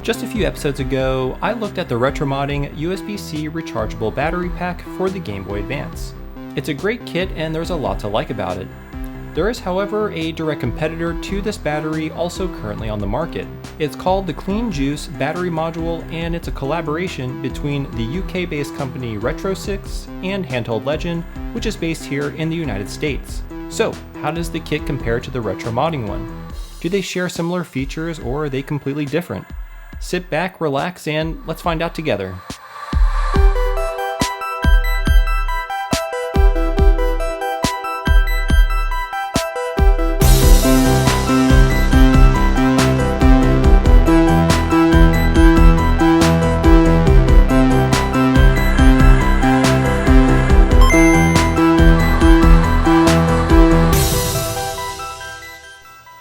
Just a few episodes ago, I looked at the RetroModding USB-C rechargeable battery pack for the GameBoy Advance. It's a great kit and there's a lot to like about it. There is, however, a direct competitor to this battery also currently on the market. It's called the CleanJuice battery module, and it's a collaboration between the UK-based company RetroSix and Handheld Legend, which is based here in the United States. So, how does the kit compare to the RetroModding one? Do they share similar features or are they completely different? Sit back, relax, and let's find out together.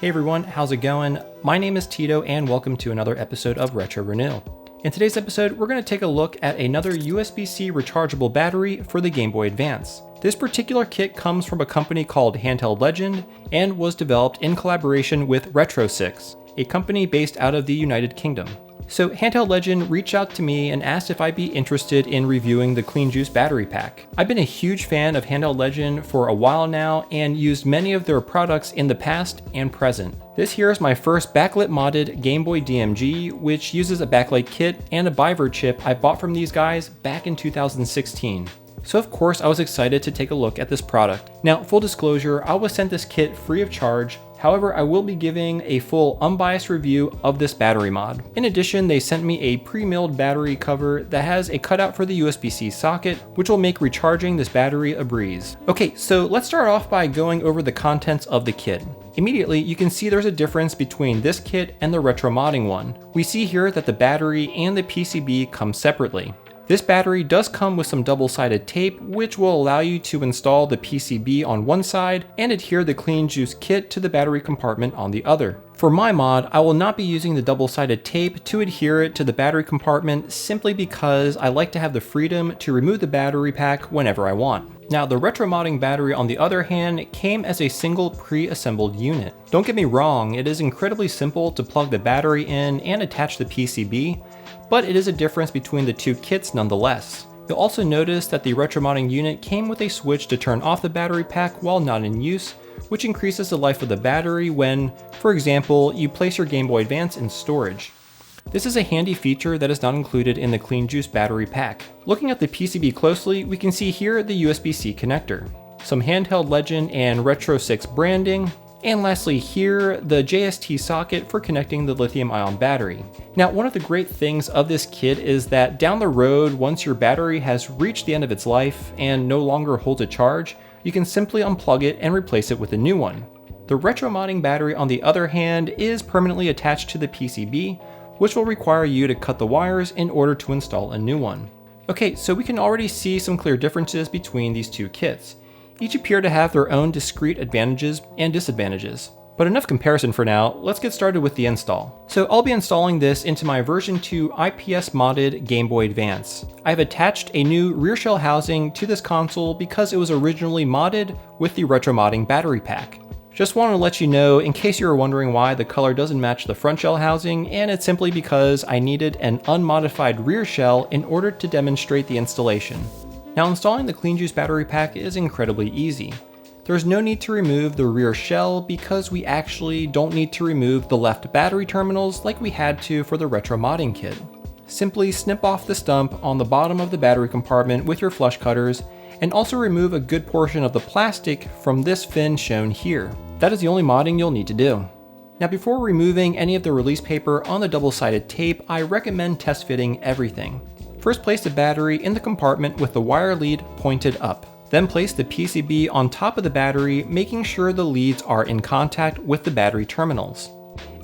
Hey everyone, how's it going? My name is Tito and welcome to another episode of Retro Renew. In today's episode, we're going to take a look at another USB-C rechargeable battery for the Game Boy Advance. This particular kit comes from a company called Handheld Legend and was developed in collaboration with RetroSix, a company based out of the United Kingdom. So Handheld Legend reached out to me and asked if I'd be interested in reviewing the CleanJuice battery pack. I've been a huge fan of Handheld Legend for a while now and used many of their products in the past and present. This here is my first backlit modded Game Boy DMG, which uses a backlight kit and a bivert chip I bought from these guys back in 2016. So of course I was excited to take a look at this product. Now, full disclosure, I was sent this kit free of charge. However, I will be giving a full unbiased review of this battery mod. In addition, they sent me a pre-milled battery cover that has a cutout for the USB-C socket, which will make recharging this battery a breeze. Okay, so let's start off by going over the contents of the kit. Immediately, you can see there's a difference between this kit and the RetroModding one. We see here that the battery and the PCB come separately. This battery does come with some double-sided tape, which will allow you to install the PCB on one side and adhere the CleanJuice kit to the battery compartment on the other. For my mod, I will not be using the double-sided tape to adhere it to the battery compartment simply because I like to have the freedom to remove the battery pack whenever I want. Now, the RetroModding battery, on the other hand, came as a single pre-assembled unit. Don't get me wrong, it is incredibly simple to plug the battery in and attach the PCB, but it is a difference between the two kits nonetheless. You'll also notice that the RetroModding unit came with a switch to turn off the battery pack while not in use, which increases the life of the battery when, for example, you place your Game Boy Advance in storage. This is a handy feature that is not included in the CleanJuice battery pack. Looking at the PCB closely, we can see here the USB-C connector, some Handheld Legend and RetroSix branding, and lastly here, the JST socket for connecting the lithium-ion battery. Now, one of the great things of this kit is that down the road, once your battery has reached the end of its life and no longer holds a charge, you can simply unplug it and replace it with a new one. The RetroModding battery, on the other hand, is permanently attached to the PCB, which will require you to cut the wires in order to install a new one. Okay, so we can already see some clear differences between these two kits. Each appear to have their own discrete advantages and disadvantages. But enough comparison for now, let's get started with the install. So I'll be installing this into my version 2 IPS modded Game Boy Advance. I've attached a new rear shell housing to this console because it was originally modded with the RetroModding battery pack. Just wanted to let you know in case you were wondering why the color doesn't match the front shell housing, and it's simply because I needed an unmodified rear shell in order to demonstrate the installation. Now, installing the CleanJuice battery pack is incredibly easy. There's no need to remove the rear shell because we actually don't need to remove the left battery terminals like we had to for the RetroModding kit. Simply snip off the stump on the bottom of the battery compartment with your flush cutters, and also remove a good portion of the plastic from this fin shown here. That is the only modding you'll need to do. Now, before removing any of the release paper on the double-sided tape, I recommend test fitting everything. First, place the battery in the compartment with the wire lead pointed up. Then place the PCB on top of the battery, making sure the leads are in contact with the battery terminals.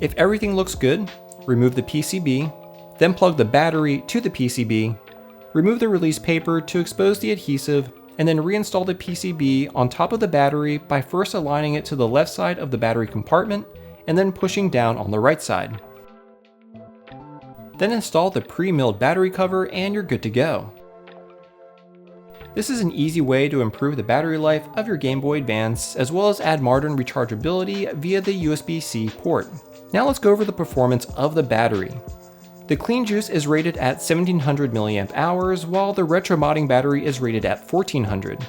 If everything looks good, remove the PCB, then plug the battery to the PCB, remove the release paper to expose the adhesive, and then reinstall the PCB on top of the battery by first aligning it to the left side of the battery compartment and then pushing down on the right side. Then install the pre-milled battery cover and you're good to go. This is an easy way to improve the battery life of your Game Boy Advance, as well as add modern rechargeability via the USB-C port. Now let's go over the performance of the battery. The CleanJuice is rated at 1700 mAh, while the retro modding battery is rated at 1400.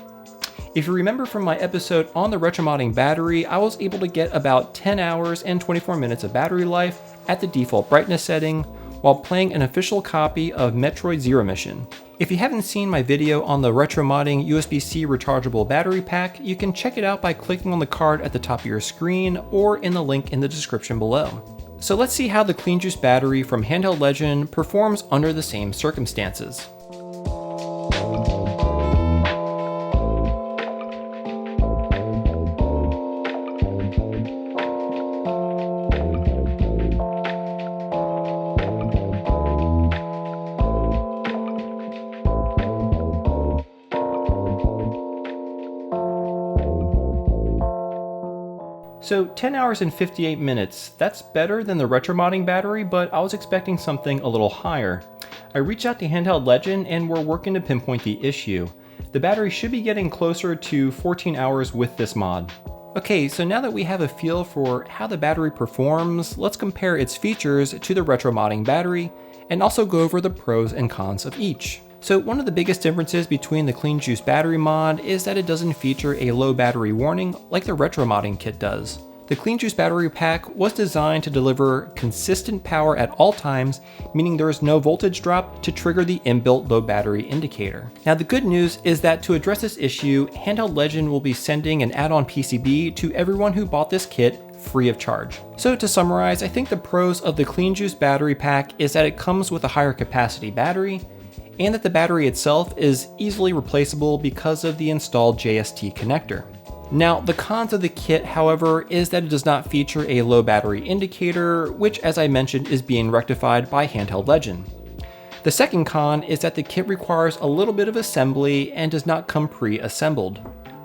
If you remember from my episode on the retro modding battery, I was able to get about 10 hours and 24 minutes of battery life at the default brightness setting while playing an official copy of Metroid Zero Mission. If you haven't seen my video on the retro modding USB-C rechargeable battery pack, you can check it out by clicking on the card at the top of your screen or in the link in the description below. So let's see how the CleanJuice battery from Handheld Legend performs under the same circumstances. So 10 hours and 58 minutes, that's better than the retro modding battery, but I was expecting something a little higher. I reached out to Handheld Legend and we're working to pinpoint the issue. The battery should be getting closer to 14 hours with this mod. Okay, so now that we have a feel for how the battery performs, let's compare its features to the retro modding battery and also go over the pros and cons of each. So one of the biggest differences between the CleanJuice battery mod is that it doesn't feature a low battery warning like the retro modding kit does. The CleanJuice battery pack was designed to deliver consistent power at all times, meaning there is no voltage drop to trigger the inbuilt low battery indicator. Now the good news is that to address this issue, Handheld Legend will be sending an add-on PCB to everyone who bought this kit free of charge. So to summarize, I think the pros of the CleanJuice battery pack is that it comes with a higher capacity battery, and that the battery itself is easily replaceable because of the installed JST connector. Now, the cons of the kit, however, is that it does not feature a low battery indicator, which, as I mentioned, is being rectified by Handheld Legend. The second con is that the kit requires a little bit of assembly and does not come pre-assembled.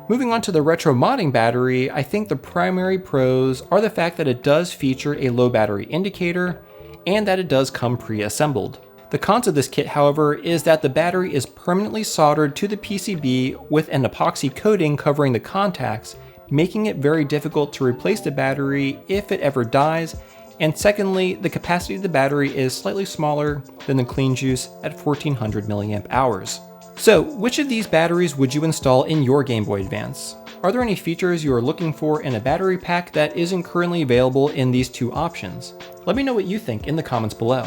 Moving on to the retro modding battery, I think the primary pros are the fact that it does feature a low battery indicator and that it does come pre-assembled. The cons of this kit, however, is that the battery is permanently soldered to the PCB with an epoxy coating covering the contacts, making it very difficult to replace the battery if it ever dies. And secondly, the capacity of the battery is slightly smaller than the CleanJuice at 1400 mAh. So, which of these batteries would you install in your Game Boy Advance? Are there any features you are looking for in a battery pack that isn't currently available in these two options? Let me know what you think in the comments below.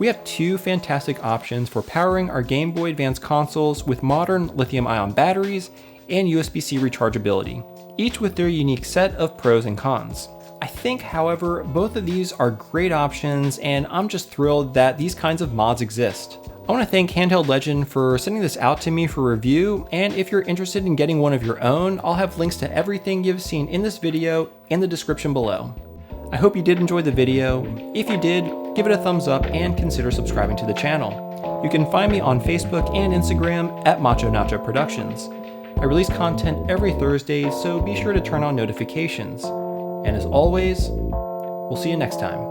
We have two fantastic options for powering our Game Boy Advance consoles with modern lithium-ion batteries and USB-C rechargeability, each with their unique set of pros and cons. I think, however, both of these are great options, and I'm just thrilled that these kinds of mods exist. I want to thank Handheld Legend for sending this out to me for review, and if you're interested in getting one of your own, I'll have links to everything you've seen in this video in the description below. I hope you did enjoy the video. If you did, give it a thumbs up and consider subscribing to the channel. You can find me on Facebook and Instagram at Macho Nacho Productions. I release content every Thursday, so be sure to turn on notifications. And as always, we'll see you next time.